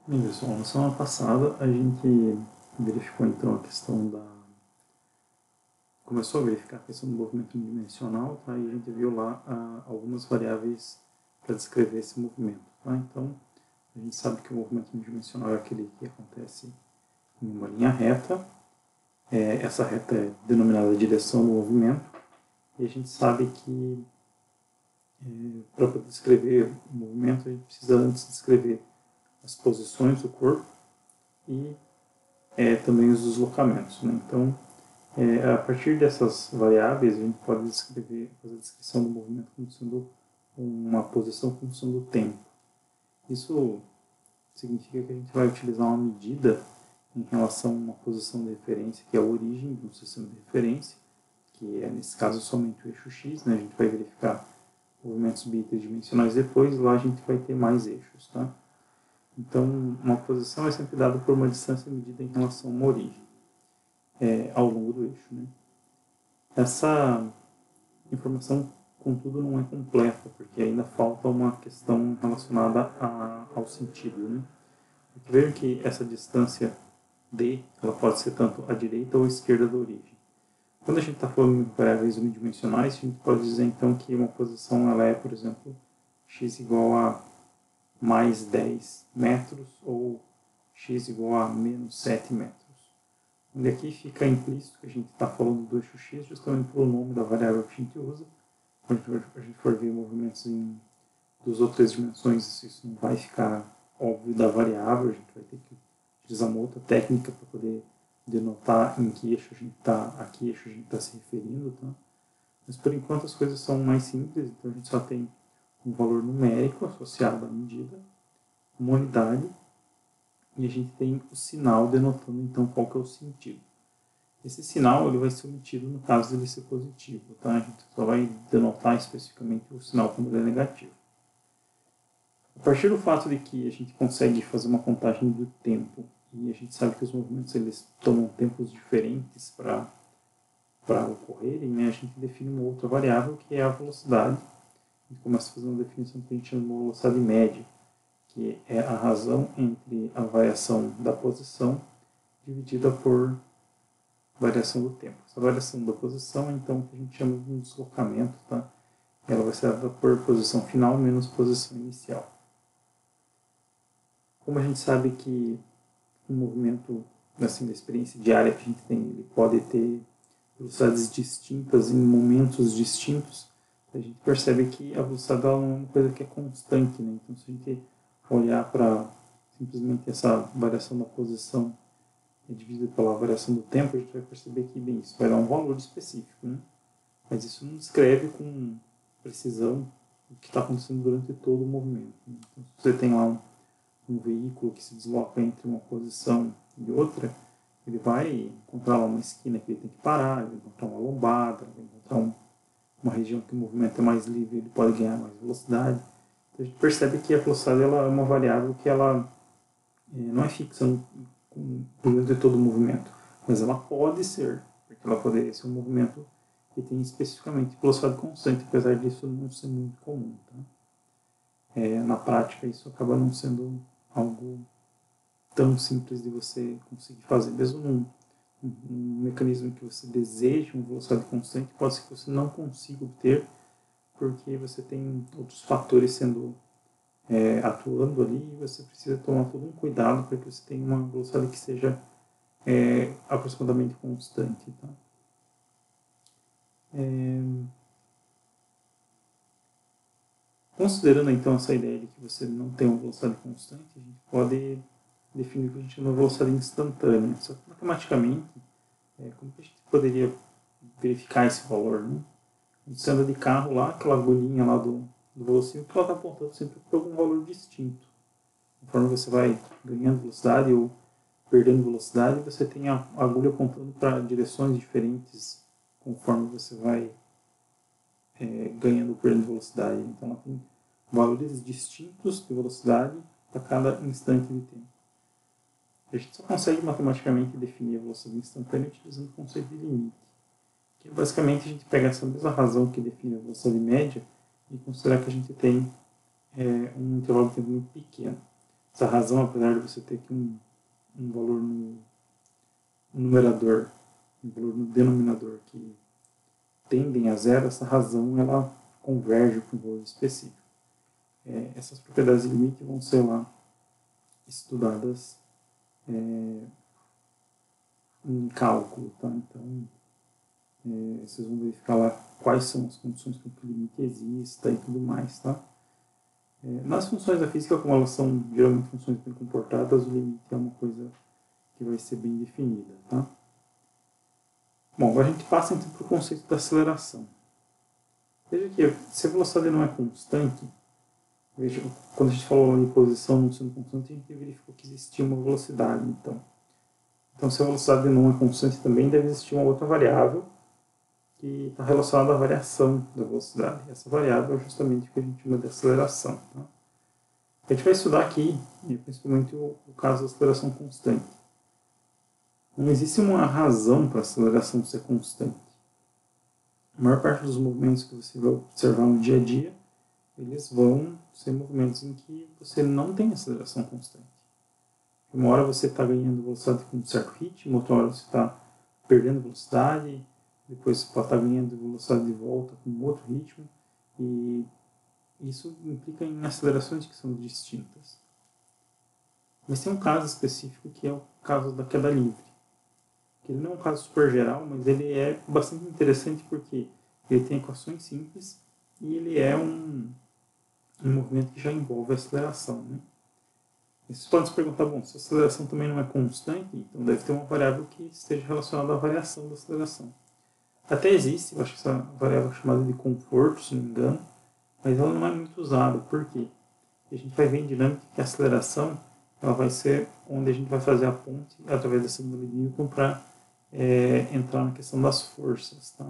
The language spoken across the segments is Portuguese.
Bem, pessoal, na semana passada a gente verificou então a questão da. Começou a verificar a questão do movimento unidimensional, tá? E a gente viu lá algumas variáveis para descrever esse movimento, tá? Então, a gente sabe que o movimento unidimensional é aquele que acontece em uma linha reta. Essa reta é denominada direção do movimento. E a gente sabe que para poder descrever o movimento, a gente precisa antes descrever as posições do corpo e também os deslocamentos, né? Então, a partir dessas variáveis, a gente pode fazer a descrição do movimento como sendo uma posição como sendo o tempo. Isso significa que a gente vai utilizar uma medida em relação a uma posição de referência, que é a origem de um sistema de referência, que é, nesse caso, somente o eixo X, né? A gente vai verificar movimentos bitridimensionais depois, lá a gente vai ter mais eixos, tá? Então, uma posição é sempre dada por uma distância medida em relação a uma origem, ao longo do eixo, né? Essa informação, contudo, não é completa, porque ainda falta uma questão relacionada ao sentido, né? Vejam que essa distância D, ela pode ser tanto à direita ou à esquerda da origem. Quando a gente está falando de variáveis unidimensionais, a gente pode dizer então que uma posição ela é, por exemplo, x igual a mais 10 metros ou x igual a menos 7 metros. Onde aqui fica implícito que a gente está falando do eixo x justamente pelo nome da variável que a gente usa. Quando a gente for ver movimentos em duas ou três dimensões, isso não vai ficar óbvio da variável, a gente vai ter que utilizar uma outra técnica para poder denotar em que eixo a gente está, a que eixo a gente está se referindo, tá? Mas por enquanto as coisas são mais simples, então a gente só tem um valor numérico associado à medida, uma unidade, e a gente tem o sinal denotando então qual que é o sentido. Esse sinal ele vai ser omitido no caso dele ser positivo, tá? A gente só vai denotar especificamente o sinal quando ele é negativo. A partir do fato de que a gente consegue fazer uma contagem do tempo e a gente sabe que os movimentos eles tomam tempos diferentes para ocorrerem, né, a gente define uma outra variável que é a velocidade. A gente começa a fazer uma definição que a gente chama de velocidade média, que é a razão entre a variação da posição dividida por variação do tempo. Essa variação da posição é então o que a gente chama de um deslocamento, tá? Ela vai ser dada por posição final menos posição inicial. Como a gente sabe que um movimento, assim, da experiência diária que a gente tem, ele pode ter velocidades distintas em momentos distintos, a gente percebe que a velocidade não é uma coisa que é constante, né? Então, se a gente olhar para simplesmente essa variação da posição dividida pela variação do tempo, a gente vai perceber que, bem, isso vai dar um valor específico, né? Mas isso não descreve com precisão o que está acontecendo durante todo o movimento, né? Então, se você tem lá um veículo que se desloca entre uma posição e outra, ele vai encontrar lá uma esquina que ele tem que parar, ele vai encontrar uma lombada, ele vai encontrar uma região que o movimento é mais livre, ele pode ganhar mais velocidade. Então a gente percebe que a velocidade ela é uma variável que ela não é fixa durante todo o movimento, mas ela pode ser, porque ela poderia ser um movimento que tem especificamente velocidade constante, apesar disso não ser muito comum. Tá? Na prática, isso acaba não sendo algo tão simples de você conseguir fazer. Mesmo num mecanismo que você deseja uma velocidade constante, pode ser que você não consiga obter, porque você tem outros fatores sendo atuando ali e você precisa tomar todo um cuidado para que você tenha uma velocidade que seja aproximadamente constante. Tá? Considerando então essa ideia de que você não tem uma velocidade constante, a gente pode definir o que a gente chama de velocidade instantânea. Só que matematicamente, como que a gente poderia verificar esse valor? Né? Você anda de carro lá, aquela agulhinha lá do velocímetro, ela está apontando sempre para algum valor distinto. Conforme você vai ganhando velocidade ou perdendo velocidade, você tem a agulha apontando para direções diferentes conforme você vai ganhando ou perdendo velocidade. Então ela tem valores distintos de velocidade para cada instante de tempo. A gente só consegue matematicamente definir a velocidade instantânea utilizando o conceito de limite. Que basicamente a gente pega essa mesma razão que define a velocidade média e considerar que a gente tem um intervalo de tempo muito pequeno. essa razão, apesar de você ter aqui um valor no numerador, um valor no denominador que tendem a zero, essa razão ela converge para um valor específico. Essas propriedades de limite vão ser lá estudadas em cálculo, tá? Então, vocês vão verificar lá quais são as condições para que o limite exista e tudo mais, tá? Nas funções da física, como elas são geralmente funções bem comportadas, o limite é uma coisa que vai ser bem definida, tá? Bom, agora a gente passa então para o conceito da aceleração. Veja que se a velocidade não é constante, veja, quando a gente falou em posição não sendo constante, a gente verificou que existia uma velocidade, então se a velocidade não é constante também deve existir uma outra variável que está relacionada à variação da velocidade. Essa variável é justamente o que a gente chama de aceleração. Tá? A gente vai estudar aqui, principalmente o caso da aceleração constante. Não existe uma razão para a aceleração ser constante. A maior parte dos movimentos que você vai observar no dia a dia, eles vão ser movimentos em que você não tem aceleração constante. Uma hora você está ganhando velocidade com um certo ritmo, outra hora você está perdendo velocidade, depois você pode estar ganhando velocidade de volta com outro ritmo, e isso implica em acelerações que são distintas. Mas tem um caso específico que é o caso da queda livre. Ele não é um caso super geral, mas ele é bastante interessante porque ele tem equações simples e ele é um movimento que já envolve aceleração, né? E vocês podem se perguntar, bom, se a aceleração também não é constante, então deve ter uma variável que esteja relacionada à variação da aceleração. Até existe, eu acho que essa variável é chamada de conforto, se não me engano, mas ela não é muito usada. Por quê? A gente vai ver em dinâmica que a aceleração ela vai ser onde a gente vai fazer a ponte através da segunda lei de Newton para entrar na questão das forças. Tá?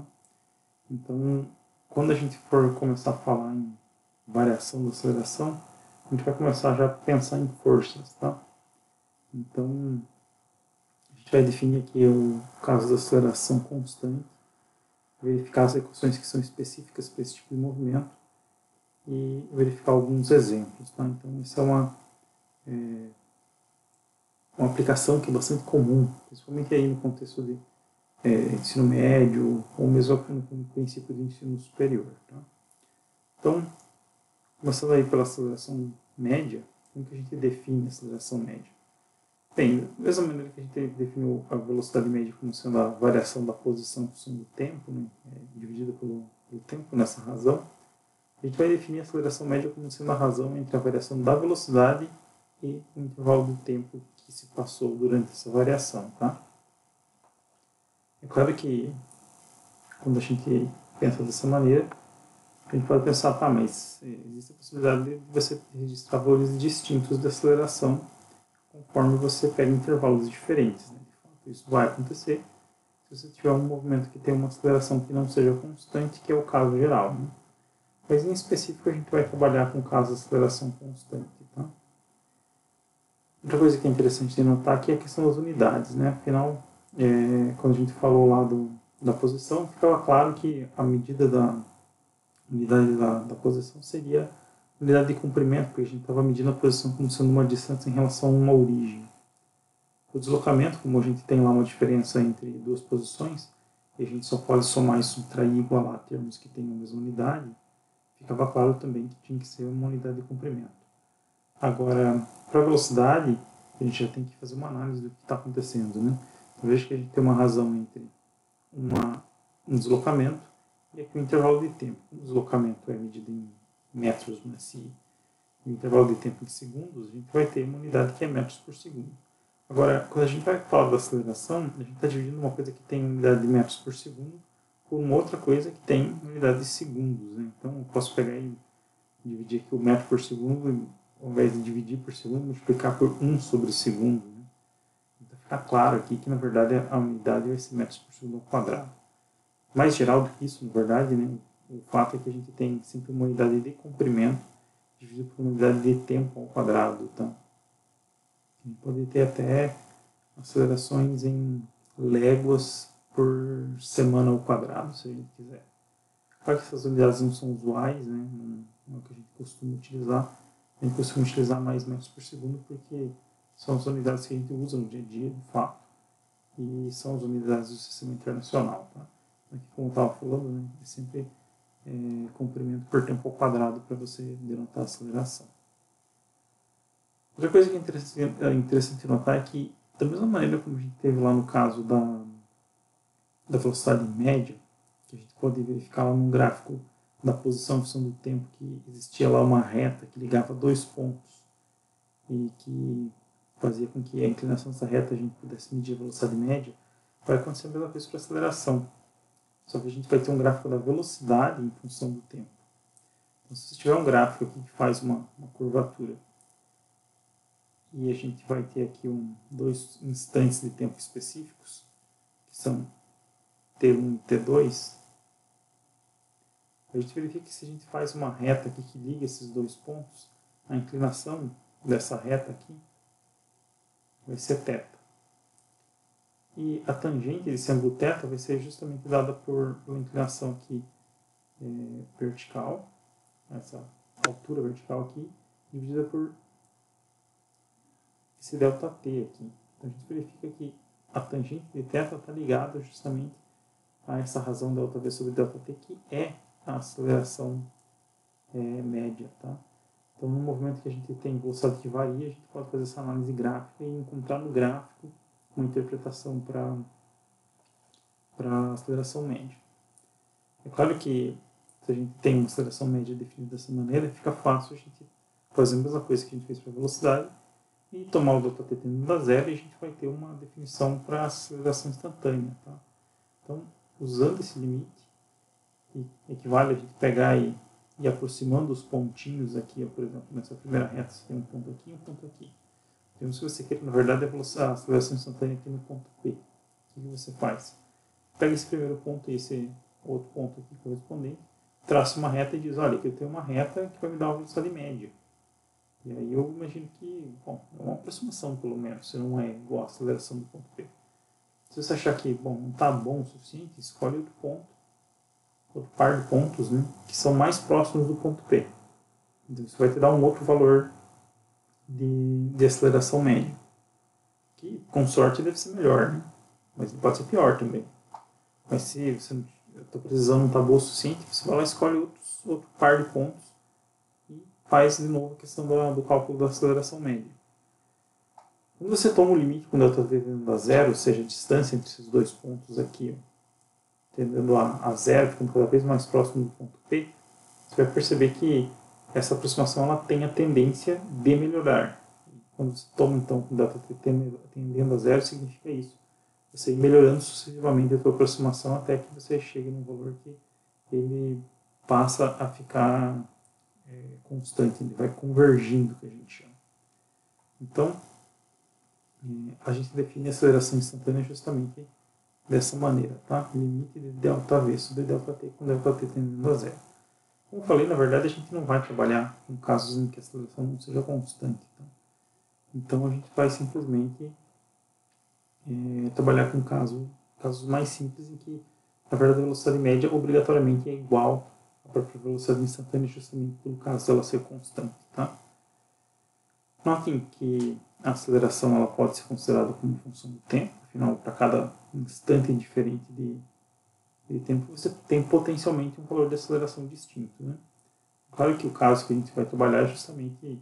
Então, quando a gente for começar a falar em variação da aceleração, a gente vai começar já a pensar em forças. Tá? Então, a gente vai definir aqui o caso da aceleração constante, verificar as equações que são específicas para esse tipo de movimento e verificar alguns exemplos. Tá? Então, essa é uma aplicação que é bastante comum, principalmente aí no contexto de ensino médio ou mesmo no princípio de ensino superior. Tá? Então, começando aí pela aceleração média, como que a gente define a aceleração média? Bem, da mesma maneira que a gente definiu a velocidade média como sendo a variação da posição em função do tempo, né, dividida pelo tempo nessa razão, a gente vai definir a aceleração média como sendo a razão entre a variação da velocidade e o intervalo do tempo que se passou durante essa variação. Tá? É claro que quando a gente pensa dessa maneira, a gente pode pensar, tá, mas existe a possibilidade de você registrar valores distintos de aceleração conforme você pega intervalos diferentes. Né? De fato, isso vai acontecer se você tiver um movimento que tem uma aceleração que não seja constante, que é o caso geral. Né? Mas em específico a gente vai trabalhar com o caso de aceleração constante. Tá? Outra coisa que é interessante de notar aqui é a questão das unidades. Né? Afinal, quando a gente falou lá da posição, ficava claro que a medida da unidade da posição seria a unidade de comprimento, porque a gente estava medindo a posição como sendo uma distância em relação a uma origem. O deslocamento, como a gente tem lá uma diferença entre duas posições, e a gente só pode somar e subtrair e igualar termos que tenham a mesma unidade, ficava claro também que tinha que ser uma unidade de comprimento. Agora, para a velocidade, a gente já tem que fazer uma análise do que está acontecendo. Né? Então, veja que a gente tem uma razão entre um deslocamento e aqui o intervalo de tempo. O deslocamento é medido em metros, né? Se o intervalo de tempo em segundos, a gente vai ter uma unidade que é metros por segundo. Agora, quando a gente vai falar da aceleração, a gente está dividindo uma coisa que tem unidade de metros por segundo por uma outra coisa que tem unidade de segundos. Né? Então, eu posso pegar e dividir aqui o metro por segundo, ao invés de dividir por segundo, multiplicar por 1 sobre segundo. Né? Então, fica claro aqui que, na verdade, a unidade vai ser metros por segundo ao quadrado. Mais geral do que isso, na verdade, né, o fato é que a gente tem sempre uma unidade de comprimento dividido por uma unidade de tempo ao quadrado. Tá? A gente pode ter até acelerações em léguas por semana ao quadrado, se a gente quiser. Claro que essas unidades não são usuais, né, não é o que a gente costuma utilizar, A gente costuma utilizar mais metros por segundo porque são as unidades que a gente usa no dia a dia, de fato, e são as unidades do sistema internacional. Tá? Aqui, como eu estava falando, né, é sempre comprimento por tempo ao quadrado para você denotar a aceleração. Outra coisa que é interessante notar é que, da mesma maneira como a gente teve lá no caso da velocidade média, que a gente pode verificar lá num gráfico da posição em função do tempo, que existia lá uma reta que ligava dois pontos e que fazia com que a inclinação dessa reta a gente pudesse medir a velocidade média, vai acontecer a mesma coisa para a aceleração. Só que a gente vai ter um gráfico da velocidade em função do tempo. Então, se você tiver um gráfico aqui que faz uma curvatura e a gente vai ter aqui dois instantes de tempo específicos, que são T1 e T2, a gente verifica que se a gente faz uma reta aqui que liga esses dois pontos, a inclinação dessa reta aqui vai ser θ. E a tangente desse ângulo θ vai ser justamente dada pela inclinação aqui vertical, essa altura vertical aqui, dividida por esse ΔT aqui. Então a gente verifica que a tangente de θ está ligada justamente a essa razão ΔV sobre ΔT, que é a aceleração média. Tá? Então, no movimento que a gente tem velocidade que varia, a gente pode fazer essa análise gráfica e encontrar no gráfico uma interpretação para a aceleração média. É claro que se a gente tem uma aceleração média definida dessa maneira, fica fácil a gente fazer a mesma coisa que a gente fez para a velocidade e tomar o ΔT tendendo a zero, e a gente vai ter uma definição para a aceleração instantânea. Tá? Então, usando esse limite, equivale a gente pegar e aproximando os pontinhos aqui, por exemplo, nessa primeira reta, você tem um ponto aqui e um ponto aqui. Então, se você quer, na verdade, a aceleração instantânea aqui no ponto P, o que você faz? Pega esse primeiro ponto e esse outro ponto aqui correspondente, traça uma reta e diz, olha, aqui eu tenho uma reta que vai me dar uma velocidade média. E aí eu imagino que, bom, é uma aproximação pelo menos, se não é igual a aceleração do ponto P. Se você achar que, bom, não está bom o suficiente, escolhe outro ponto, outro par de pontos, né, que são mais próximos do ponto P. Então isso vai te dar um outro valor de aceleração média, que com sorte deve ser melhor, né? Mas não pode ser pior também. Mas se você está precisando não está bom o suficiente, você vai lá e escolhe outro par de pontos e faz de novo a questão do cálculo da aceleração média. Quando você toma o limite com ΔV tendendo a zero, ou seja, a distância entre esses dois pontos aqui, tendendo a zero, ficando cada vez mais próximo do ponto P, você vai perceber que essa aproximação ela tem a tendência de melhorar. Quando você toma então com ΔT tendendo a zero, significa isso. Você ir melhorando sucessivamente a sua aproximação até que você chegue num valor que ele passa a ficar constante, ele vai convergindo, que a gente chama. Então, a gente define a aceleração instantânea justamente dessa maneira, tá? Limite de ΔV sobre ΔT com ΔT tendendo a zero. Como eu falei, na verdade a gente não vai trabalhar com casos em que a aceleração não seja constante. Tá? Então a gente vai simplesmente trabalhar com casos mais simples em que, na verdade, a velocidade média obrigatoriamente é igual à própria velocidade instantânea, justamente pelo caso dela ser constante. Tá? Notem que a aceleração ela pode ser considerada como função do tempo, afinal, para cada instante diferente de tempo, você tem potencialmente um valor de aceleração distinto. Né? Claro que o caso que a gente vai trabalhar é justamente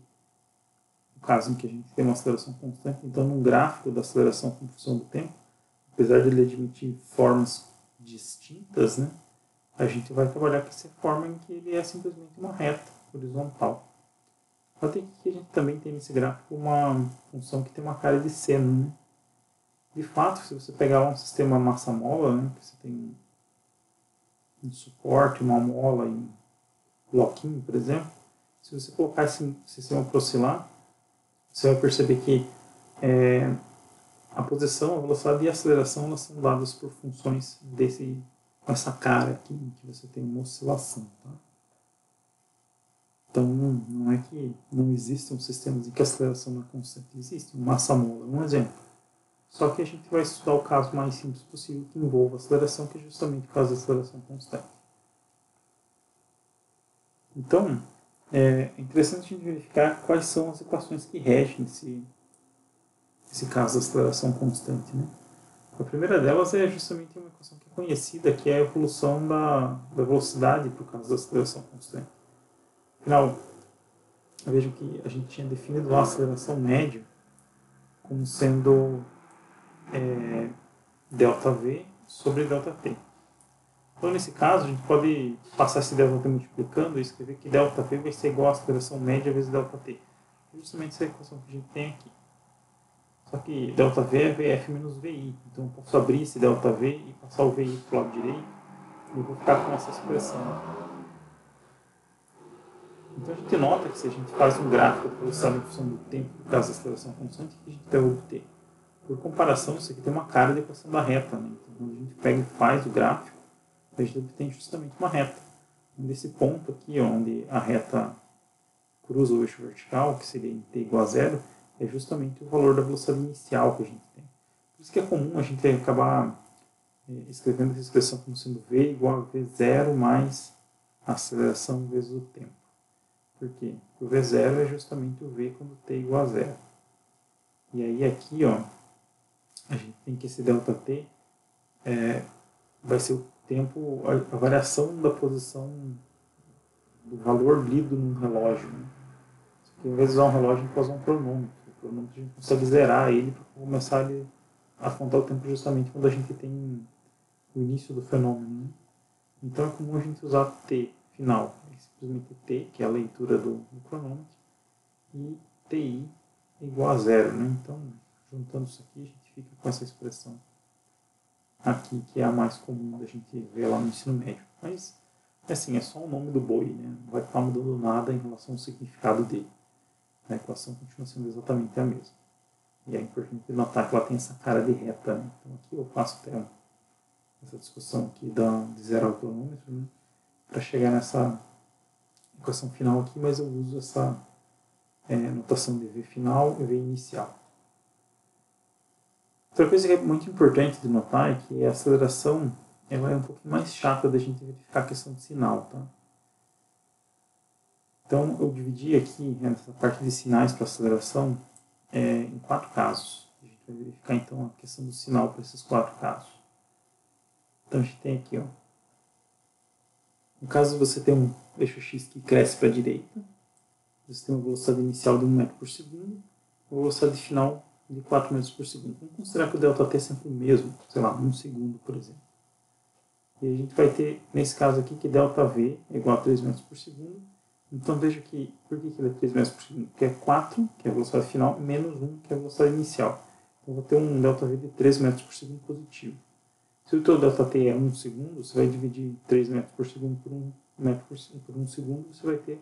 o caso em que a gente tem uma aceleração constante. Então, num gráfico da aceleração como função do tempo, apesar de ele admitir formas distintas, né, a gente vai trabalhar com essa forma em que ele é simplesmente uma reta horizontal. Até que a gente também tem nesse gráfico uma função que tem uma cara de seno. Né? De fato, se você pegar um sistema massa-mola, né, que você tem um suporte, uma mola e um bloquinho, por exemplo, se você colocar esse sistema para oscilar, você vai perceber que a posição, a velocidade e a aceleração elas são dadas por funções com essa cara aqui, em que você tem uma oscilação. Tá? Então, não é que não existam sistemas em que a aceleração não é constante. Existe, massa-mola, um exemplo. Só que a gente vai estudar o caso mais simples possível que envolva a aceleração, que é justamente o caso da aceleração constante. Então, é interessante a gente verificar quais são as equações que regem esse caso da aceleração constante, né? A primeira delas é justamente uma equação que é conhecida, que é a evolução da velocidade por causa da aceleração constante. Afinal, vejam que a gente tinha definido a aceleração média como sendo ΔV sobre ΔT. Então, nesse caso, a gente pode passar esse ΔT multiplicando e escrever que ΔV vai ser igual à aceleração média vezes ΔT. É justamente essa equação que a gente tem aqui. Só que ΔV é VF menos VI. Então, eu posso abrir esse ΔV e passar o VI para o lado direito e eu vou ficar com essa expressão. Então, a gente nota que se a gente faz um gráfico da velocidade em função do tempo, no caso da aceleração constante, que a gente vai obter. Por comparação, isso aqui tem uma cara de equação da reta. Né? Então, quando a gente pega e faz o gráfico, a gente obtém justamente uma reta. Nesse ponto aqui, onde a reta cruza o eixo vertical, que seria em t igual a zero, é justamente o valor da velocidade inicial que a gente tem. Por isso que é comum a gente acabar escrevendo essa expressão como sendo v igual a v0 mais a aceleração vezes o tempo. Por quê? Porque o v0 é justamente o v quando t igual a zero. E aí aqui, ó, a gente tem que esse ΔT vai ser o tempo, a variação da posição do valor lido num relógio. Né? Porque, ao invés de usar um relógio, a gente pode usar um cronômetro. O cronômetro a gente consegue zerar ele para começar a contar o tempo justamente quando a gente tem o início do fenômeno. Né? Então é comum a gente usar t final, simplesmente t, que é a leitura do cronômetro, e ti igual a zero. Né? Então, juntando isso aqui, a gente fica com essa expressão aqui, que é a mais comum da gente ver lá no ensino médio. Mas, assim, é só o nome do boi, né? Não vai estar mudando nada em relação ao significado dele. A equação continua sendo exatamente a mesma. E é importante notar que ela tem essa cara de reta. Né? Então, aqui eu faço até essa discussão aqui de zero ao cronômetro, né? Para chegar nessa equação final aqui, mas eu uso essa notação de V final e V inicial. Outra coisa que é muito importante de notar é que a aceleração ela é um pouco mais chata da gente verificar a questão de sinal. Tá? Então, eu dividi aqui essa parte de sinais para aceleração em 4 casos. A gente vai verificar então a questão do sinal para esses 4 casos. Então, a gente tem aqui, ó, no caso você tem um eixo x que cresce para a direita, você tem uma velocidade inicial de 1 metro por segundo, uma velocidade final de 4 metros por segundo. Vamos considerar que o ΔT é sempre o mesmo, sei lá, 1 segundo, por exemplo. E a gente vai ter, nesse caso aqui, que ΔV é igual a 3 metros por segundo. Então veja que, por que ele é 3 metros por segundo? Porque é 4, que é a velocidade final, menos 1, que é a velocidade inicial. Então eu vou ter um ΔV de 3 metros por segundo positivo. Se o teu ΔT é 1 segundo, você vai dividir 3 metros por segundo por 1 metro por 1 segundo, você vai ter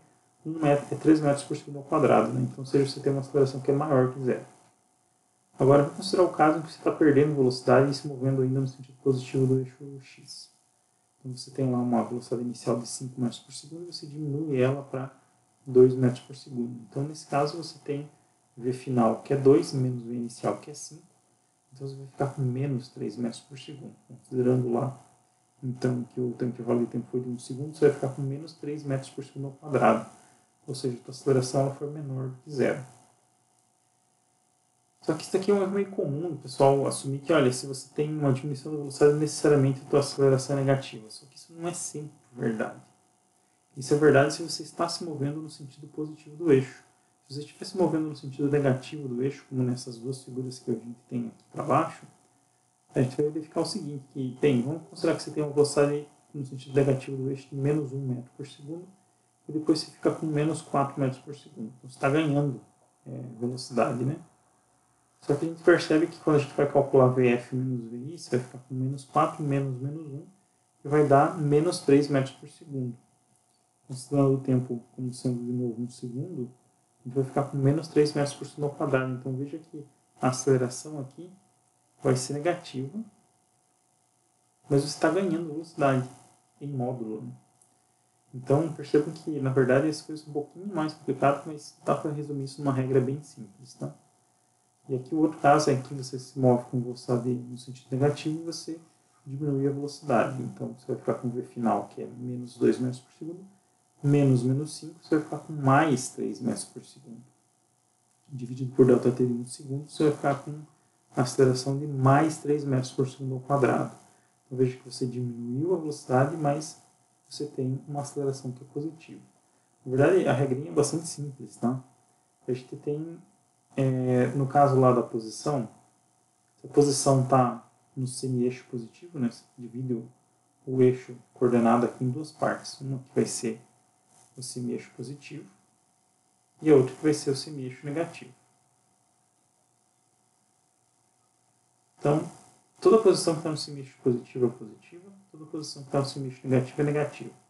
3 metros por segundo ao quadrado. Né? Então, ou seja, você tem uma aceleração que é maior que zero. Agora, vamos considerar o caso em que você está perdendo velocidade e se movendo ainda no sentido positivo do eixo x. Então, você tem lá uma velocidade inicial de 5 metros por segundo e você diminui ela para 2 metros por segundo. Então, nesse caso, você tem v final, que é 2, menos v inicial, que é 5. Então, você vai ficar com menos 3 metros por segundo. Considerando lá, então, que o intervalo de tempo foi de 1 segundo, você vai ficar com menos 3 metros por segundo ao quadrado. Ou seja, a tua aceleração ela foi menor do que zero. Só que isso aqui é um erro meio comum do pessoal assumir que, olha, se você tem uma diminuição da velocidade, necessariamente a tua aceleração é negativa. Só que isso não é sempre verdade. Isso é verdade se você está se movendo no sentido positivo do eixo. Se você estiver se movendo no sentido negativo do eixo, como nessas duas figuras que a gente tem aqui para baixo, a gente vai verificar o seguinte, que vamos considerar que você tem uma velocidade no sentido negativo do eixo de menos 1 metro por segundo, e depois você fica com menos 4 metros por segundo. Então você está ganhando velocidade, né? Só que a gente percebe que quando a gente vai calcular VF menos VI, você vai ficar com menos 4 menos 1, e vai dar menos 3 metros por segundo. Considerando o tempo como sendo de novo 1 segundo, a gente vai ficar com menos 3 metros por segundo ao quadrado. Então veja que a aceleração aqui vai ser negativa, mas você está ganhando velocidade em módulo. Né? Então percebam que, na verdade, essa coisa é um pouquinho mais complicada, mas dá para resumir isso numa regra bem simples. Tá? E aqui o outro caso é que você se move com velocidade no sentido negativo e você diminui a velocidade. Então você vai ficar com o V final, que é menos 2 metros por segundo, menos 5, você vai ficar com mais 3 metros por segundo. Dividido por ΔT de 1 segundo, você vai ficar com a aceleração de mais 3 metros por segundo ao quadrado. Então veja que você diminuiu a velocidade, mas você tem uma aceleração que é positiva. Na verdade, a regrinha é bastante simples, tá? A gente tem, no caso lá da posição, se a posição está no semi-eixo positivo, né, você divide o eixo coordenado aqui em duas partes. Uma que vai ser o semi-eixo positivo e a outra que vai ser o semi-eixo negativo. Então, toda posição que está no semi-eixo positivo é positiva, toda posição que está no semi-eixo negativo é negativa.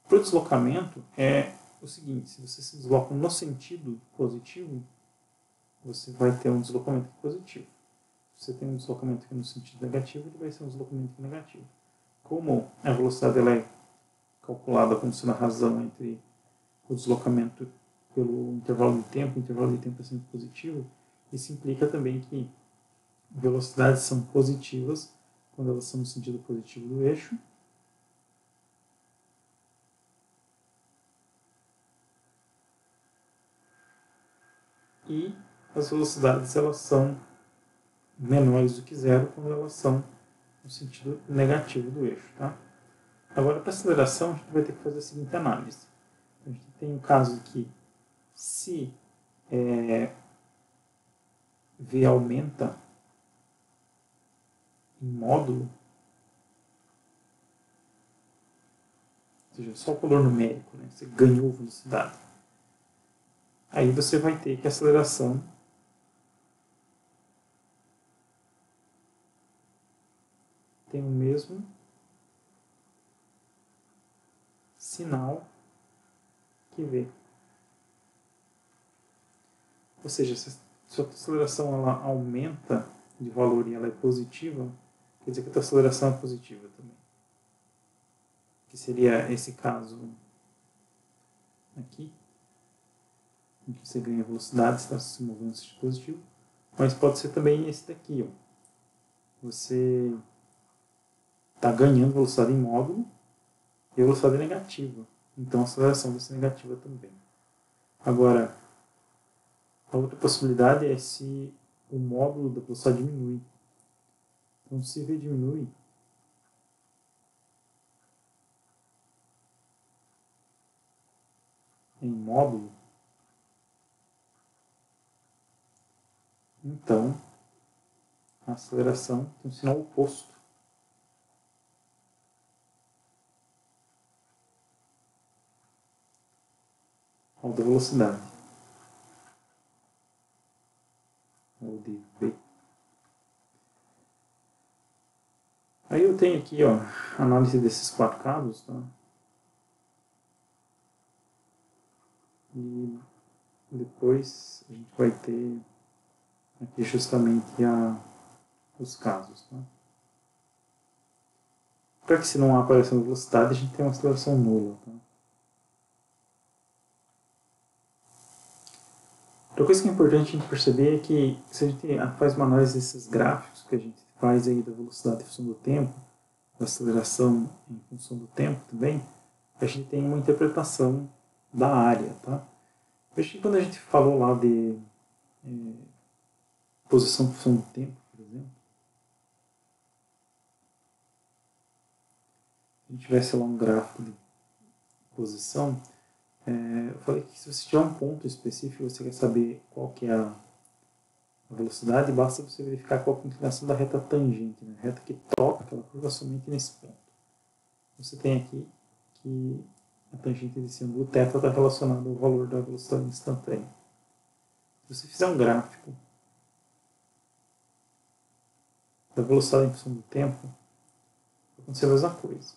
Para o deslocamento é o seguinte: se você se desloca no sentido positivo, você vai ter um deslocamento positivo. Se você tem um deslocamento no sentido negativo, ele vai ser um deslocamento negativo. Como a velocidade ela é calculada como sendo a razão entre o deslocamento pelo intervalo de tempo, o intervalo de tempo é sempre positivo, isso implica também que velocidades são positivas quando elas são no sentido positivo do eixo, e as velocidades elas são menores do que zero quando elas são no sentido negativo do eixo. Tá? Agora, para aceleração, a gente vai ter que fazer a seguinte análise. A gente tem um caso que, se V aumenta em módulo, ou seja, só o valor numérico, né? Você ganhou velocidade. Aí você vai ter que a aceleração tem o mesmo sinal que V. Ou seja, se a tua aceleração ela aumenta de valor e ela é positiva, quer dizer que a tua aceleração é positiva também. Que seria esse caso aqui, em que você ganha velocidade, está se movendo no sentido positivo, mas pode ser também esse daqui, ó. Você está ganhando velocidade em módulo e a velocidade é negativa. Então a aceleração vai ser negativa também. Agora, a outra possibilidade é se o módulo da velocidade diminui. Então, se V diminui, em módulo, então a aceleração tem um sinal oposto ao da velocidade, ou de V. Aí eu tenho aqui, ó, a análise desses 4 casos, tá? E depois a gente vai ter aqui justamente os casos, tá? Para que se não há variação de velocidade, a gente tem uma aceleração nula, tá? Outra coisa que é importante a gente perceber é que se a gente faz uma análise desses gráficos que a gente faz aí da velocidade em função do tempo, da aceleração em função do tempo também, a gente tem uma interpretação da área, tá? Veja que quando a gente falou lá de posição em função do tempo, por exemplo, se a gente tivesse lá um gráfico de posição, eu falei que se você tiver um ponto específico e você quer saber qual que é a velocidade, basta você verificar qual é a inclinação da reta tangente, né? A reta que toca aquela curva somente nesse ponto. Você tem aqui que a tangente desse ângulo θ está relacionada ao valor da velocidade instantânea. Se você fizer um gráfico da velocidade em função do tempo, vai acontecer a mesma coisa.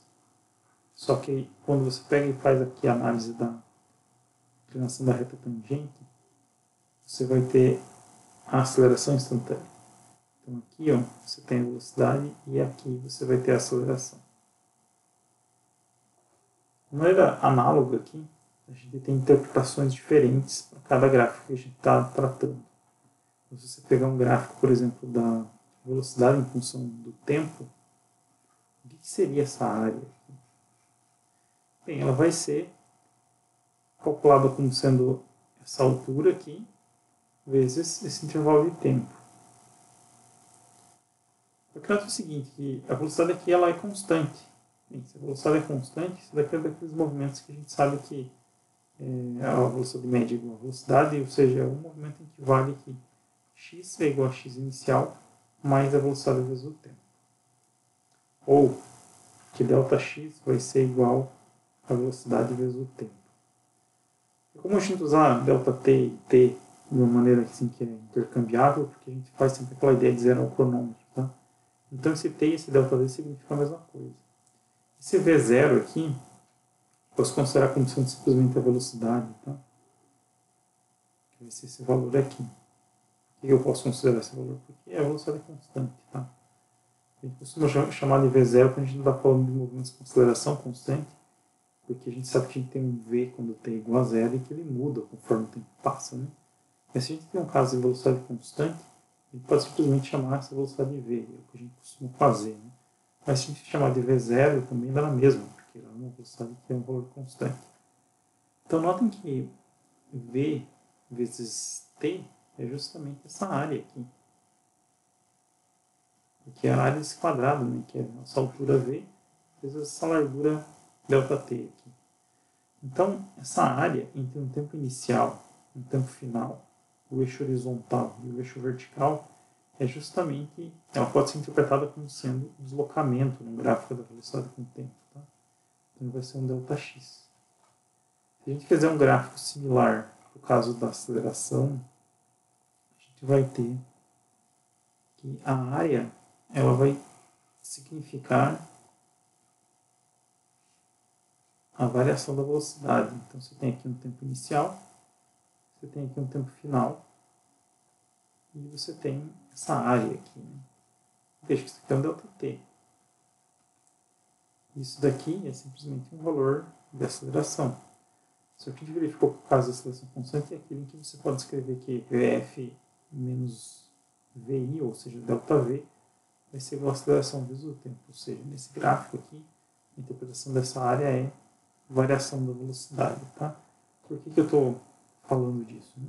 Só que quando você pega e faz aqui a análise da inclinação da reta tangente, você vai ter a aceleração instantânea. Então aqui, ó, você tem a velocidade e aqui você vai ter a aceleração. De maneira análoga aqui, a gente tem interpretações diferentes para cada gráfico que a gente está tratando. Então, se você pegar um gráfico, por exemplo, da velocidade em função do tempo, o que seria essa área aqui? Bem, ela vai ser calculada como sendo essa altura aqui, vezes esse intervalo de tempo. Eu quero o seguinte, que a velocidade aqui ela é constante. Se a velocidade é constante, isso daqui é daqueles movimentos que a gente sabe que a velocidade média é igual a velocidade, ou seja, o movimento equivale que x é igual a x inicial mais a velocidade vezes o tempo. Ou que ΔX vai ser igual a velocidade vezes o tempo. É comum a gente usar ΔT e T de uma maneira assim, que é intercambiável, porque a gente faz sempre aquela ideia de zero ao cronômetro. Tá? Então esse T e esse ΔT significam a mesma coisa. Esse V0 aqui, posso considerar como sendo simplesmente a velocidade. Tá? Vai ser esse valor aqui. Por que eu posso considerar esse valor? Porque a velocidade é constante. Tá? A gente costuma chamar de V0 quando a gente não está falando de movimentos de aceleração constante, porque a gente sabe que a gente tem um V quando t é igual a zero e que ele muda conforme o tempo passa. Né? Mas se a gente tem um caso de velocidade constante, a gente pode simplesmente chamar essa velocidade de V, é o que a gente costuma fazer. Né? Mas se a gente chamar de V0, também dá na mesma, porque ela é uma velocidade que é um valor constante. Então notem que V vezes T é justamente essa área aqui. Que é a área desse quadrado, né? Que é essa altura V vezes essa largura ΔT aqui. Então, essa área entre um tempo inicial e um tempo final, o eixo horizontal e o eixo vertical, é justamente, ela pode ser interpretada como sendo o deslocamento no gráfico da velocidade com o tempo. Tá? Então, vai ser um ΔX. Se a gente fizer um gráfico similar no caso da aceleração, a gente vai ter que a área ela vai significar a variação da velocidade. Então, você tem aqui um tempo inicial, você tem aqui um tempo final, e você tem essa área aqui. Né? Veja que isso aqui é um ΔT. Isso daqui é simplesmente um valor de aceleração. Só que a gente verificou que o caso da aceleração constante é aquilo em que você pode escrever que Vf menos Vi, ou seja, ΔV, vai ser igual a aceleração vezes o tempo. Ou seja, nesse gráfico aqui, a interpretação dessa área é variação da velocidade. Tá? Por que eu estou falando disso? Né?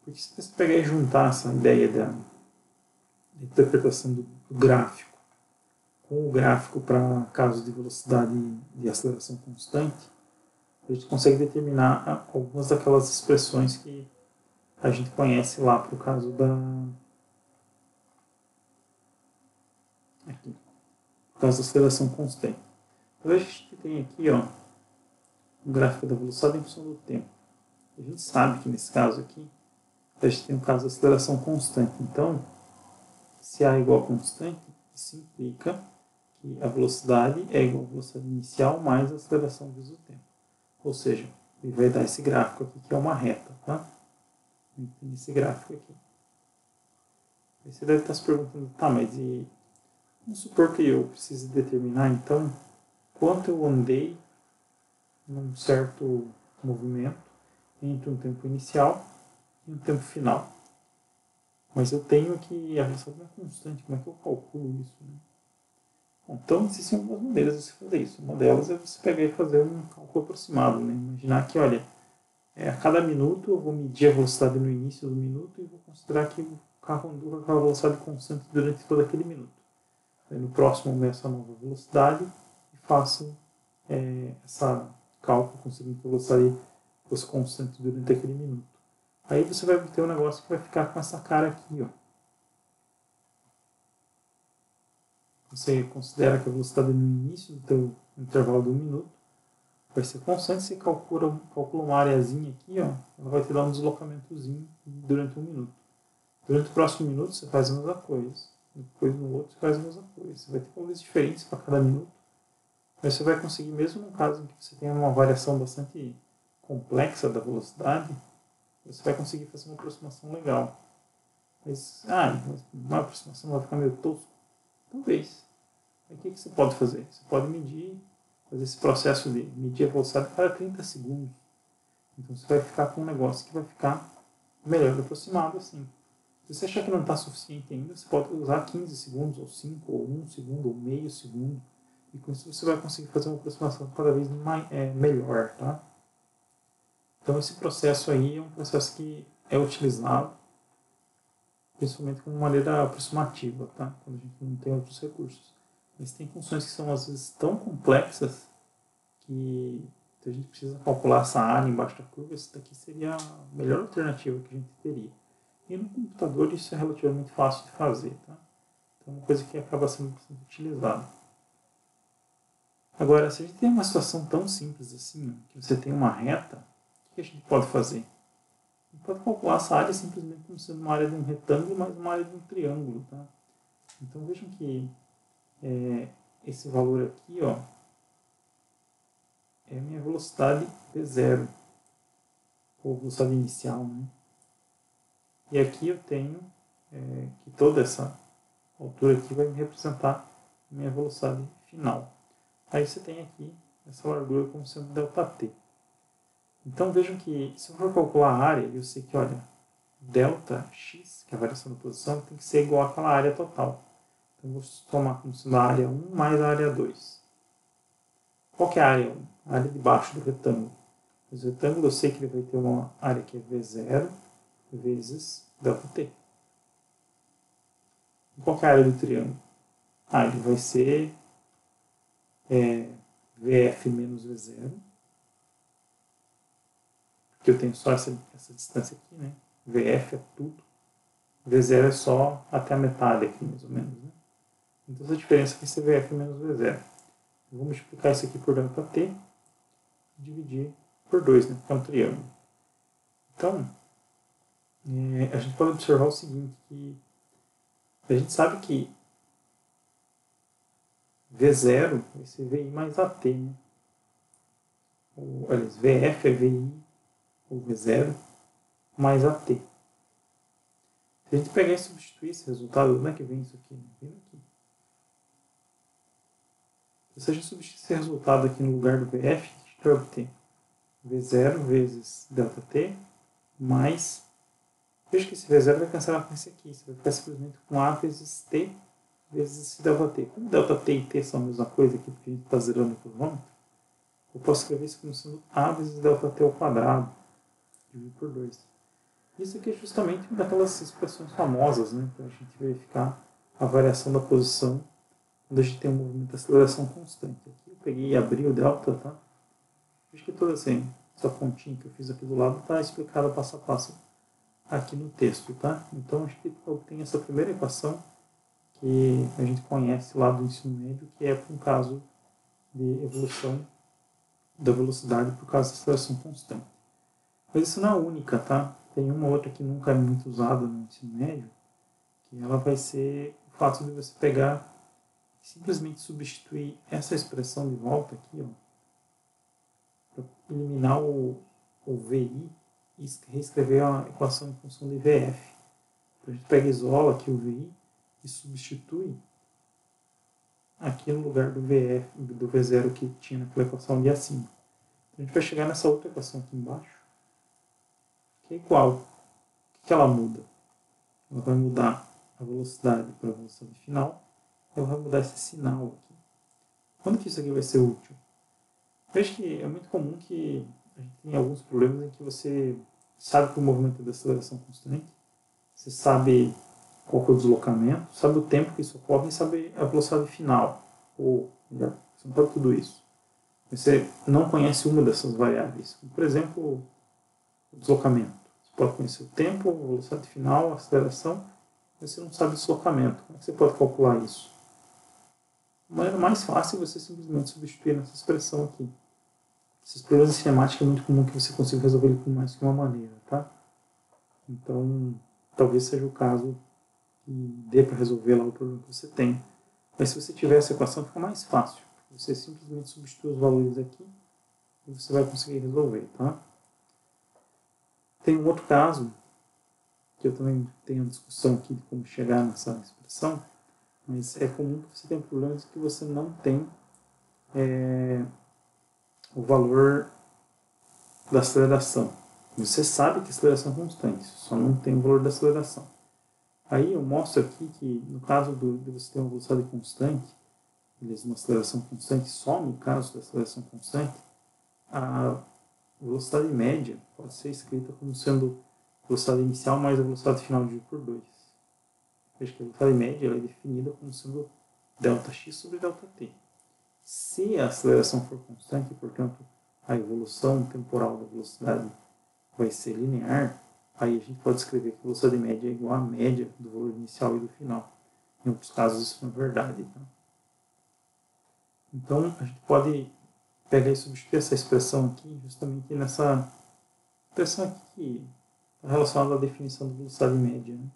Porque se você pegar e juntar essa ideia da interpretação do gráfico com o gráfico para casos de velocidade de aceleração constante, a gente consegue determinar algumas daquelas expressões que a gente conhece lá para o caso da aceleração constante. Então a gente tem aqui o gráfico da velocidade em função do tempo. A gente sabe que nesse caso aqui a gente tem um caso de aceleração constante. Então, se A é igual a constante, isso implica que a velocidade é igual à velocidade inicial mais a aceleração vezes o tempo. Ou seja, ele vai dar esse gráfico aqui que é uma reta, tá? Esse gráfico aqui. Aí você deve estar se perguntando, tá, mas vamos supor que eu precise determinar então quanto eu andei num certo movimento entre um tempo inicial e um tempo final. Mas eu tenho que a velocidade não é constante, como é que eu calculo isso? Né? Então, existem algumas maneiras de você fazer isso. Uma delas é você pegar e fazer um cálculo aproximado. Né? Imaginar que, olha, a cada minuto eu vou medir a velocidade no início do minuto e vou considerar que o carro andou com aquela velocidade constante durante todo aquele minuto. Aí, no próximo eu meço a nova velocidade e faço essa cálculo conseguindo que a velocidade fosse constante durante aquele minuto. Aí você vai ter um negócio que vai ficar com essa cara aqui, ó. Você considera que a velocidade no início do teu intervalo de 1 minuto vai ser constante, você calcula uma areazinha aqui, ó, ela vai te dar um deslocamentozinho durante 1 minuto. Durante o próximo minuto você faz a mesma coisa, depois no outro você faz a mesma coisa. Você vai ter valores diferentes para cada minuto, mas você vai conseguir, mesmo no caso em que você tenha uma variação bastante complexa da velocidade, você vai conseguir fazer uma aproximação legal. Mas, uma aproximação vai ficar meio tosco? Talvez. Aí o que você pode fazer? Você pode fazer esse processo de medir a velocidade a cada 30 segundos. Então você vai ficar com um negócio que vai ficar melhor aproximado assim. Se você achar que não está suficiente ainda, você pode usar 15 segundos, ou 5, ou 1 segundo, ou meio segundo. E com isso você vai conseguir fazer uma aproximação cada vez melhor. Tá? Então esse processo aí é um processo que é utilizado principalmente como maneira aproximativa, tá? Quando a gente não tem outros recursos. Mas tem funções que são às vezes tão complexas que a gente precisa calcular essa área embaixo da curva. Essa daqui seria a melhor alternativa que a gente teria. E no computador isso é relativamente fácil de fazer, tá? Então é uma coisa que acaba sendo bastante utilizada. Agora, se a gente tem uma situação tão simples assim, que você tem uma reta, o que a gente pode fazer? A gente pode calcular essa área simplesmente como sendo uma área de um retângulo mais uma área de um triângulo, tá? Então vejam que esse valor aqui, ó, é a minha velocidade V0, ou velocidade inicial, né? E aqui eu tenho que toda essa altura aqui vai me representar a minha velocidade final. Aí você tem aqui essa largura como sendo ΔT. Então vejam que se eu for calcular a área, eu sei que, olha, ΔX, que é a variação da posição, tem que ser igual àquela área total. Então eu vou tomar como sendo a área 1 mais a área 2. Qual que é a área 1? A área de baixo do retângulo. Mas o retângulo eu sei que ele vai ter uma área que é V0 vezes ΔT. E qual que é a área do triângulo? Ele vai ser VF menos V0, porque eu tenho só essa distância aqui, né? VF é tudo, V0 é só até a metade aqui, mais ou menos, né? Então essa diferença vai ser VF menos V0. Eu vou multiplicar isso aqui por ΔT e dividir por 2, né? Que é um triângulo. Então, a gente pode observar o seguinte, que a gente sabe que V0 vai ser VI mais AT, né? Aliás, VF é VI, ou V0, mais AT. Se a gente pegar e substituir esse resultado, como é que vem isso aqui? Vem aqui. Se a gente substituir esse resultado aqui no lugar do VF, a gente vai obter V0 vezes ΔT mais... Veja que esse V0 vai cancelar com esse aqui. Você vai ficar simplesmente com A vezes T vezes esse ΔT. Como ΔT e T são a mesma coisa aqui, porque a gente está zerando o cronômetro, eu posso escrever isso como sendo A vezes ΔT ao quadrado, dividido por 2. Isso aqui é justamente uma daquelas expressões famosas, né, para a gente verificar a variação da posição quando a gente tem um movimento de aceleração constante. Aqui eu peguei e abri o delta, tá? Acho que toda essa pontinha que eu fiz aqui do lado está explicada passo a passo aqui no texto, tá? Então a gente obtém essa primeira equação que a gente conhece lá do ensino médio, que é para um caso de evolução da velocidade por causa da aceleração constante. Mas isso não é a única, tá? Tem uma outra que nunca é muito usada no ensino médio, que ela vai ser o fato de você pegar e simplesmente substituir essa expressão de volta aqui, ó, para eliminar o VI e reescrever a equação em função de VF. Então a gente pega e isola aqui o VI e substitui aqui no lugar do VF, do V0 que tinha naquela equação ali acima. Então a gente vai chegar nessa outra equação aqui embaixo, que é igual. O que ela muda? Ela vai mudar a velocidade para a velocidade final, ela vai mudar esse sinal aqui. Quando que isso aqui vai ser útil? Veja que é muito comum que a gente tenha alguns problemas em que você sabe que o movimento é de aceleração constante, você sabe qual é o deslocamento, sabe o tempo que isso ocorre e sabe a velocidade final. Ou melhor, você não sabe tudo isso. Você não conhece uma dessas variáveis. Por exemplo, o deslocamento. Você pode conhecer o tempo, a velocidade final, a aceleração, mas você não sabe o deslocamento. Como é que você pode calcular isso? A maneira mais fácil é você simplesmente substituir essa expressão aqui. Esses problemas de cinemática é muito comum que você consiga resolver ele com mais que uma maneira, tá? Então, talvez seja o caso que dê para resolver lá o problema que você tem. Mas se você tiver essa equação, fica mais fácil. Você simplesmente substitui os valores aqui e você vai conseguir resolver, tá? Tem um outro caso, que eu também tenho a discussão aqui de como chegar nessa expressão, mas é comum que você tenha problemas que você não tem o valor da aceleração. Você sabe que a aceleração é constante, só não tem o valor da aceleração. Aí eu mostro aqui que no caso de você ter uma velocidade constante, uma aceleração constante, só no caso da aceleração constante, velocidade média pode ser escrita como sendo velocidade inicial mais a velocidade final dividido por 2. Veja que a velocidade média ela é definida como sendo ΔX sobre ΔT. Se a aceleração for constante, portanto, a evolução temporal da velocidade vai ser linear, aí a gente pode escrever que a velocidade média é igual à média do valor inicial e do final. Em outros casos, isso não é verdade. Tá? Então, a gente pode pegar e substituir essa expressão aqui justamente nessa expressão aqui que está relacionada à definição da velocidade média. Né?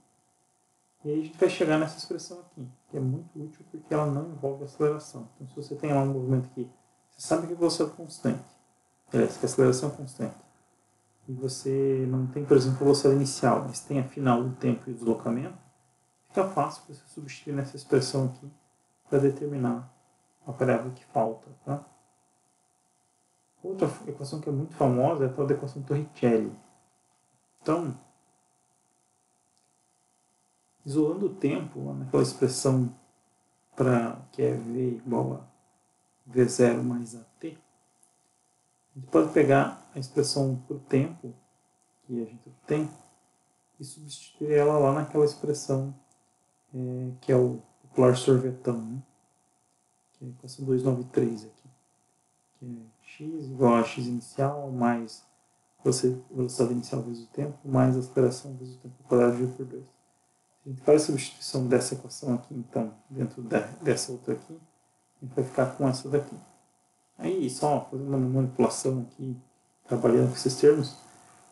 E aí a gente vai chegar nessa expressão aqui, que é muito útil porque ela não envolve aceleração. Então, se você tem lá um movimento aqui, você sabe que a velocidade é constante, que a aceleração é constante, e você não tem, por exemplo, a velocidade inicial, mas tem a final do tempo e o deslocamento, fica fácil você substituir nessa expressão aqui para determinar a variável que falta. Tá? Outra equação que é muito famosa é a tal da equação Torricelli. Então, isolando o tempo, naquela expressão que é V igual a V0 mais AT, a gente pode pegar a expressão por tempo que a gente tem e substituir ela lá naquela expressão que é o popular sorvetão, né? Que é a equação 293 aqui, que é x igual a x inicial mais velocidade inicial vezes o tempo mais aceleração vezes o tempo quadrado dividido por 2. Se a gente faz a substituição dessa equação aqui, então, dentro dessa outra aqui, a gente vai ficar com essa daqui. Aí, só fazendo uma manipulação aqui, trabalhando com esses termos,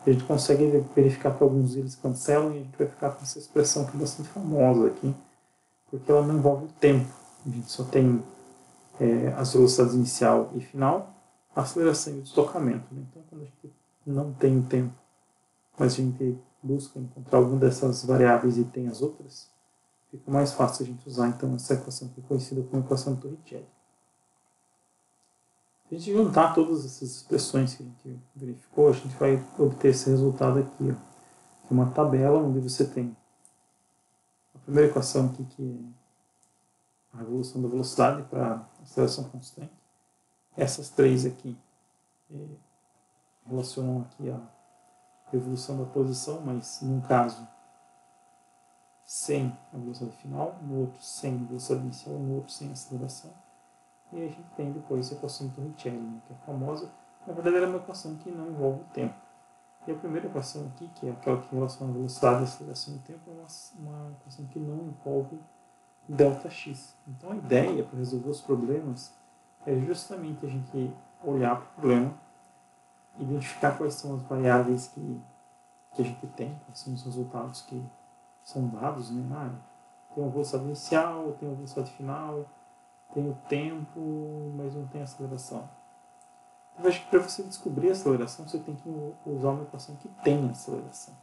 a gente consegue verificar que alguns deles cancelam e a gente vai ficar com essa expressão que é bastante famosa aqui, porque ela não envolve o tempo. A gente só tem as velocidades inicial e final, a aceleração e o deslocamento. Né? Então, quando a gente não tem o tempo, mas a gente busca encontrar alguma dessas variáveis e tem as outras, fica mais fácil a gente usar então essa equação que é conhecida como equação de Torricelli. Se a gente juntar todas essas expressões que a gente verificou, a gente vai obter esse resultado aqui, ó, que é uma tabela onde você tem a primeira equação aqui, que é a evolução da velocidade para aceleração constante. Essas três aqui relacionam aqui a evolução da posição, mas num caso sem a velocidade final, no outro sem a velocidade inicial, no outro sem a aceleração. E a gente tem depois a equação de Torricelli, né, que é famosa. Na verdade, ela é uma equação que não envolve o tempo. E a primeira equação aqui, que é aquela que relaciona a velocidade, a aceleração e o tempo, é uma equação que não envolve ΔX. Então, a ideia para resolver os problemas é justamente a gente olhar para o problema, identificar quais são as variáveis que a gente tem, quais são os resultados que são dados, né? Tem uma velocidade inicial, tem uma velocidade final, tem o tempo, mas não tem aceleração. Então, acho que para você descobrir a aceleração, você tem que usar uma equação que tem aceleração.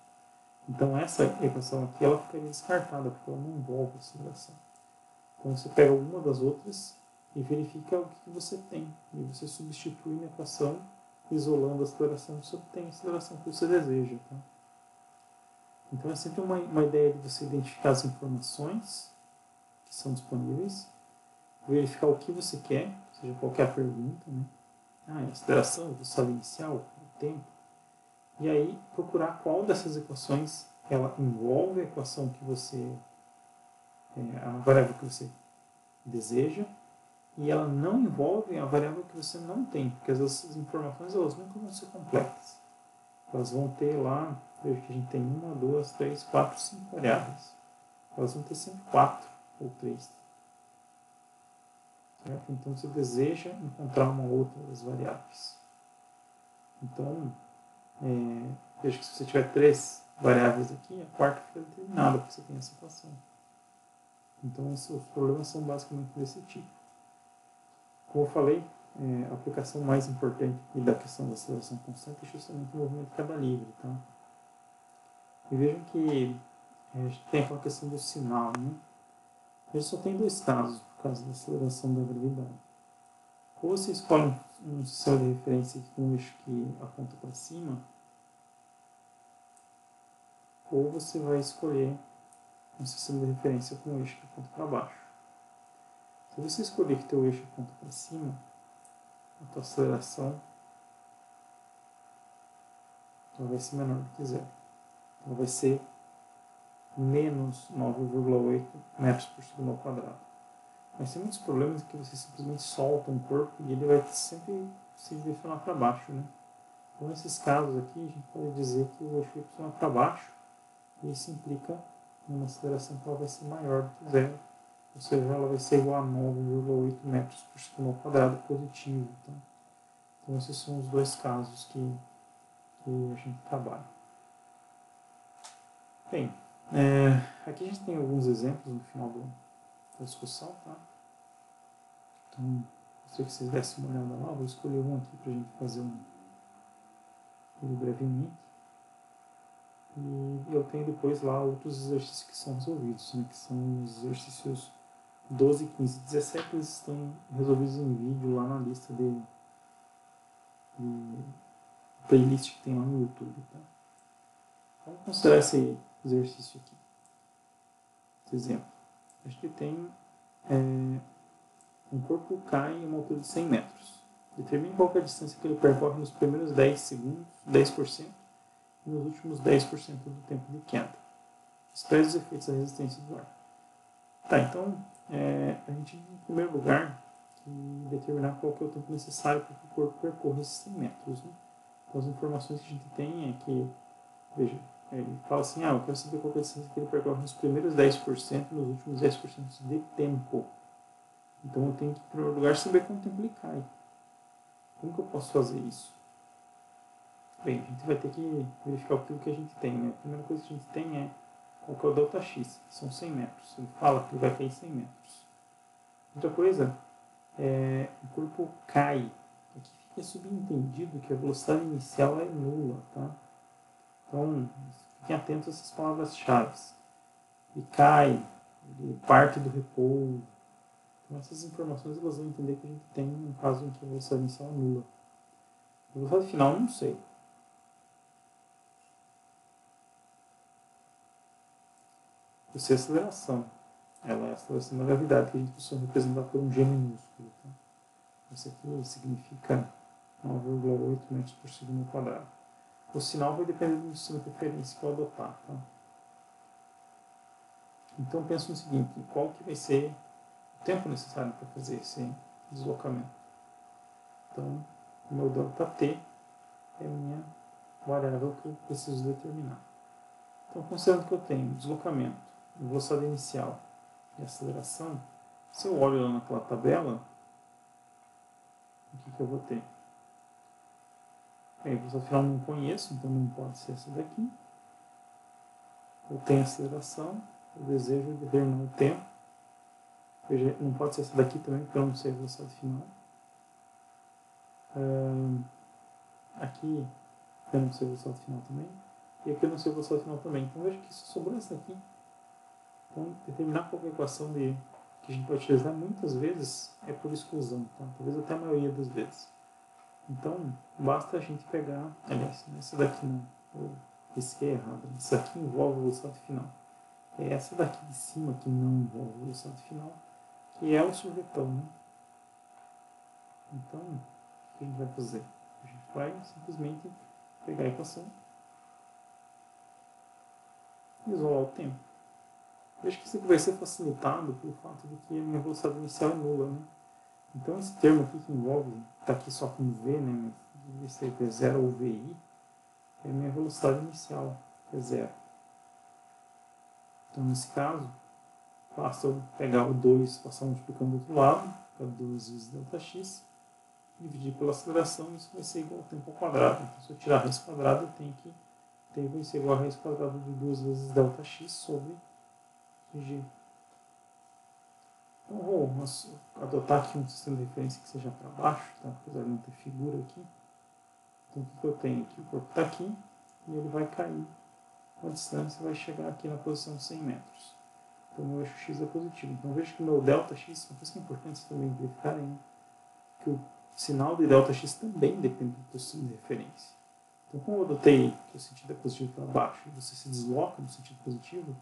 Então, essa equação aqui, ela ficaria descartada, porque ela não envolve aceleração. Então, você pega alguma das outras e verifica o que você tem. E você substitui na equação, isolando a aceleração, você obtém a aceleração que você deseja. Tá? Então, é sempre uma ideia de você identificar as informações que são disponíveis, verificar o que você quer, ou seja, qualquer pergunta, né? É a aceleração, a velocidade inicial, o tempo. E aí, procurar qual dessas equações ela envolve a equação que você, a variável que você deseja, e ela não envolve a variável que você não tem, porque essas informações elas nunca vão ser completas. Elas vão ter lá, veja que a gente tem 1, 2, 3, 4, 5 variáveis. Elas vão ter sempre 4 ou 3. Certo? Então você deseja encontrar uma outra das variáveis. Então, veja que se você tiver 3 variáveis aqui, a quarta fica determinada, porque você tem essa equação. Então, os problemas são basicamente desse tipo. Como eu falei, a aplicação mais importante da questão da aceleração constante é justamente o movimento de queda livre. Tá? E vejam que a gente tem aquela questão do sinal. Né? A gente só tem 2 casos por causa da aceleração da gravidade. Ou você escolhe um sistema de referência com um eixo que aponta para cima, ou você vai escolher um sistema de referência com um eixo que aponta para baixo. Se você escolher que teu eixo aponta para cima, a tua aceleração Então vai ser menor do que zero. Então vai ser menos 9,8 metros por segundo ao quadrado. Mas tem muitos problemas que você simplesmente solta um corpo e ele vai sempre se direcionar para baixo, né? Então, nesses casos aqui, a gente pode dizer que o eixo y é para baixo, e isso implica numa aceleração que ela vai ser maior do que zero, ou seja, ela vai ser igual a 9,8 metros por segundo ao quadrado positivo. Tá? Então, esses são os dois casos que a gente trabalha. Bem, aqui a gente tem alguns exemplos no final da discussão. Tá? Então, gostaria que vocês dessem uma olhada lá. Vou escolher um aqui para a gente fazer brevemente. E eu tenho depois lá outros exercícios que são resolvidos, né, que são os exercícios 12, 15 e 17, eles estão resolvidos em vídeo lá na lista de playlist que tem lá no YouTube. Tá? Vamos considerar esse exercício aqui. Esse exemplo. A gente tem um corpo cai em uma altura de 100 metros. Determine qual é a distância que ele percorre nos primeiros 10 segundos, 10%, e nos últimos 10% do tempo de queda. Espere os efeitos da resistência do ar. Tá, então, a gente, em primeiro lugar, tem que determinar qual que é o tempo necessário para que o corpo percorra esses 100 metros. Né? Então, as informações que a gente tem é que, veja, ele fala assim, eu quero saber qual é a distância que ele percorre nos primeiros 10% e nos últimos 10% de tempo. Então, eu tenho que, em primeiro lugar, saber quanto tempo ele cai. Como que eu posso fazer isso? Bem, a gente vai ter que verificar aquilo que a gente tem. Né? A primeira coisa que a gente tem é qual que é o delta x, que são 100 metros. Ele fala que ele vai cair 100 metros. Outra coisa, o corpo cai. Aqui fica subentendido que a velocidade inicial é nula. Tá? Então, fiquem atentos a essas palavras-chave. Ele cai, ele parte do repouso. Então, essas informações elas vão entender que a gente tem um caso em que a velocidade inicial é nula. A velocidade final, não sei. Eu sei a aceleração. Ela é a aceleração da gravidade, que a gente costuma representar por um G minúsculo. Tá? Isso aqui significa 9,8 metros por segundo ao quadrado. O sinal vai depender do sistema de referência que eu adotar. Tá? Então, penso no seguinte, qual que vai ser o tempo necessário para fazer esse deslocamento? Então, o meu ΔT é a minha variável que eu preciso determinar. Então, considerando que eu tenho deslocamento, velocidade inicial e aceleração, se eu olho lá naquela tabela, o que eu vou ter? Bem, a velocidade final não conheço, então não pode ser essa daqui. Eu tenho aceleração, eu desejo determinar o tempo. Veja, não pode ser essa daqui também, porque eu não sei a velocidade final. Aqui eu não sei a velocidade final também. E aqui eu não sei a velocidade final também. Então veja que só sobrou essa daqui. Então, determinar qualquer equação que a gente pode utilizar muitas vezes é por exclusão, tá? Talvez até a maioria das vezes. Então, basta a gente pegar, aliás, essa daqui não, eu risquei errado, essa daqui envolve a velocidade final. É essa daqui de cima que não envolve a velocidade final, que é o sorvetão, né? Então, o que a gente vai fazer? A gente vai simplesmente pegar a equação e isolar o tempo. Veja que isso aqui vai ser facilitado pelo fato de que a minha velocidade inicial é nula, né? Então, esse termo aqui que envolve, está aqui só com V, né? Mas se é zero ou VI, é a minha velocidade inicial, que é zero. Então, nesse caso, basta eu pegar o 2 e passar multiplicando do outro lado, para 2 vezes ΔX, dividir pela aceleração, isso vai ser igual ao tempo ao quadrado. Então, se eu tirar a raiz quadrada, eu tenho que tempo vai ser igual a raiz quadrada de 2 vezes ΔX sobre G. Então, vou adotar aqui um sistema de referência que seja para baixo, tá? Apesar de não ter figura aqui. Então, o que eu tenho aqui? O corpo está aqui e ele vai cair. A distância vai chegar aqui na posição 100 metros. Então, o meu eixo x é positivo. Então, veja que o meu ΔX, uma coisa que é importante também verificarem, né? Que o sinal de ΔX também depende do sistema de referência. Então, como eu adotei que o sentido é positivo para baixo e você se desloca no sentido positivo,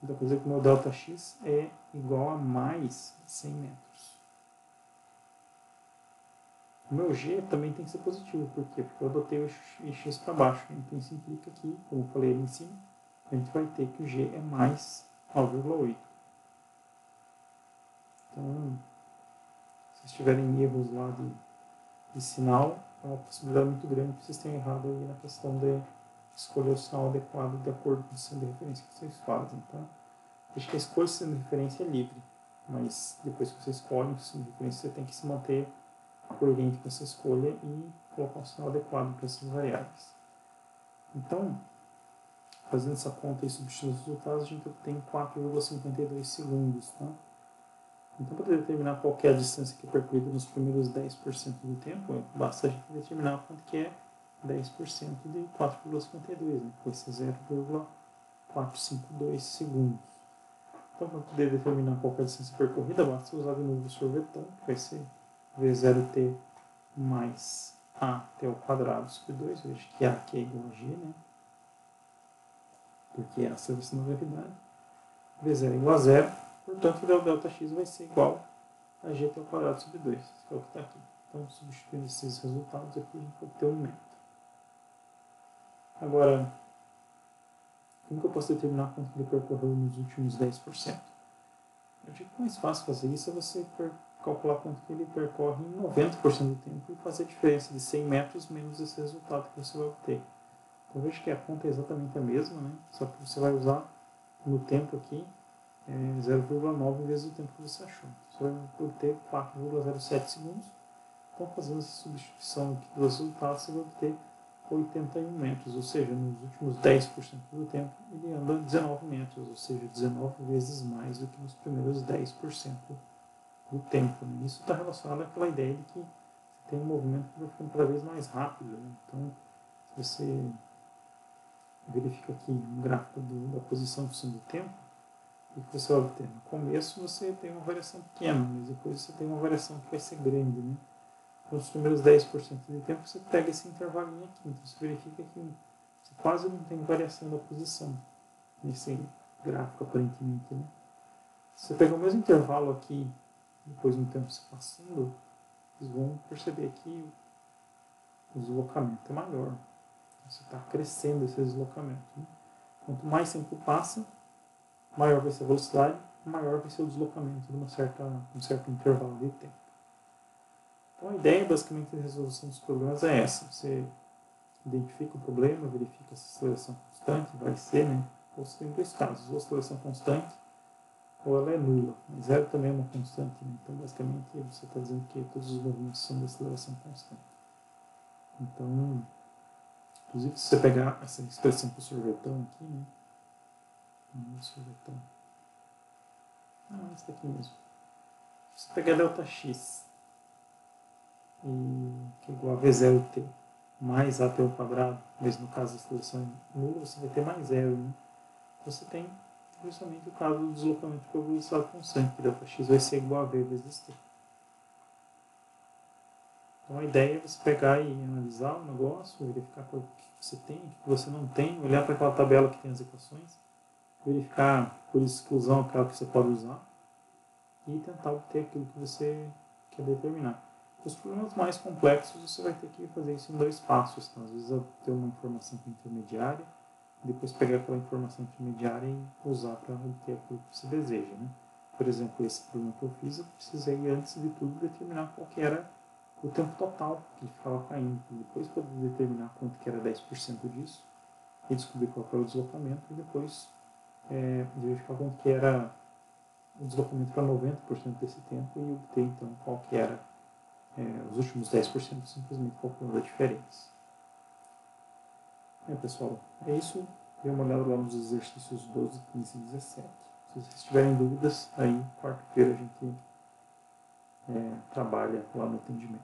então quer dizer que o meu ΔX é igual a mais 100 metros. O meu G também tem que ser positivo. Por quê? Porque eu adotei o x para baixo. Então isso implica que, como eu falei ali em cima, a gente vai ter que o G é mais 9,8. Então, se vocês tiverem erros lá de sinal, é uma possibilidade muito grande que vocês tenham errado aí na questão de escolher o sinal adequado de acordo com o sistema de referência que vocês fazem. Tá? Acho que a escolha do sistema de referência é livre, mas depois que você escolhe o sistema de referência, você tem que se manter coerente com essa escolha e colocar o sinal adequado para essas variáveis. Então, fazendo essa conta e substituindo os resultados, a gente obtém 4,52 segundos. Tá? Então, para determinar qual é a distância que é percorrida nos primeiros 10% do tempo, basta a gente determinar quanto que é 10% de 4,52, né? Vai ser 0,452 segundos. Então, para poder determinar qual é a distância percorrida, basta usar de novo o sorvetão, que vai ser V0t mais AT ao quadrado sobre 2, veja que A aqui é igual a G, né? Porque essa é a velocidade da gravidade. V0 é igual a 0, portanto, o ΔX vai ser igual a Gt ao quadrado sobre 2, que é o que está aqui. Então, substituindo esses resultados aqui, a gente vai ter um método. Agora, como que eu posso determinar quanto ele percorreu nos últimos 10%? Eu digo que o mais fácil fazer isso é você calcular quanto que ele percorre em 90% do tempo e fazer a diferença de 100 metros menos esse resultado que você vai obter. Então, veja que a conta é exatamente a mesma, né? Só que você vai usar no tempo aqui 0,9 vezes o tempo que você achou. Você vai obter 4,07 segundos. Então, fazendo essa substituição aqui dos resultados, você vai obter 81 metros, ou seja, nos últimos 10% do tempo, ele anda 19 metros, ou seja, 19 vezes mais do que nos primeiros 10% do tempo. Né? Isso está relacionado àquela ideia de que você tem um movimento que vai ficando cada vez mais rápido. Né? Então, se você verifica aqui um gráfico da posição em função do tempo, o que você vai obter? No começo você tem uma variação pequena, mas depois você tem uma variação que vai ser grande. Né? Nos primeiros 10% do tempo você pega esse intervalinho aqui, então você verifica que você quase não tem variação da posição nesse gráfico aparentemente. Né? Se você pegar o mesmo intervalo aqui, depois do tempo se passando, vocês vão perceber que o deslocamento é maior. Você está crescendo esse deslocamento. Né? Quanto mais tempo passa, maior vai ser a velocidade, maior vai ser o deslocamento de um certo intervalo de tempo. Então a ideia basicamente da resolução dos problemas é essa. Você identifica o problema, verifica se a aceleração constante vai ser, né? Ou você tem dois casos, ou a aceleração constante ou ela é nula. Mas zero também é uma constante, né? Então basicamente você está dizendo que todos os movimentos são de aceleração constante. Então, inclusive se você pegar essa expressão para o sorvetão aqui, né? Não é sorvetão. Esse daqui mesmo. Se você pegar ΔX, que é igual a V0t mais AT ao quadrado, mesmo no caso da aceleração nula, você vai ter mais zero. Né? Você tem justamente o caso do deslocamento por velocidade constante, que ΔX vai ser igual a V vezes t. Então a ideia é você pegar e analisar o negócio, verificar o que você tem, o que você não tem, olhar para aquela tabela que tem as equações, verificar por exclusão aquela que você pode usar e tentar obter aquilo que você quer determinar. Os problemas mais complexos você vai ter que fazer isso em dois passos. Tá? Às vezes ter uma informação intermediária, depois pegar aquela informação intermediária e usar para obter aquilo que você deseja. Né? Por exemplo, esse problema que eu fiz, eu precisei antes de tudo determinar qual que era o tempo total que ele ficava caindo. Depois poder determinar quanto que era 10% disso e descobrir qual era o deslocamento e depois verificar quanto que era o deslocamento para 90% desse tempo e obter então qual que era os últimos 10% simplesmente calculando a diferença. Pessoal, é isso. Dê uma olhada lá nos exercícios 12, 15 e 17. Se vocês tiverem dúvidas, aí quarta-feira a gente trabalha lá no atendimento.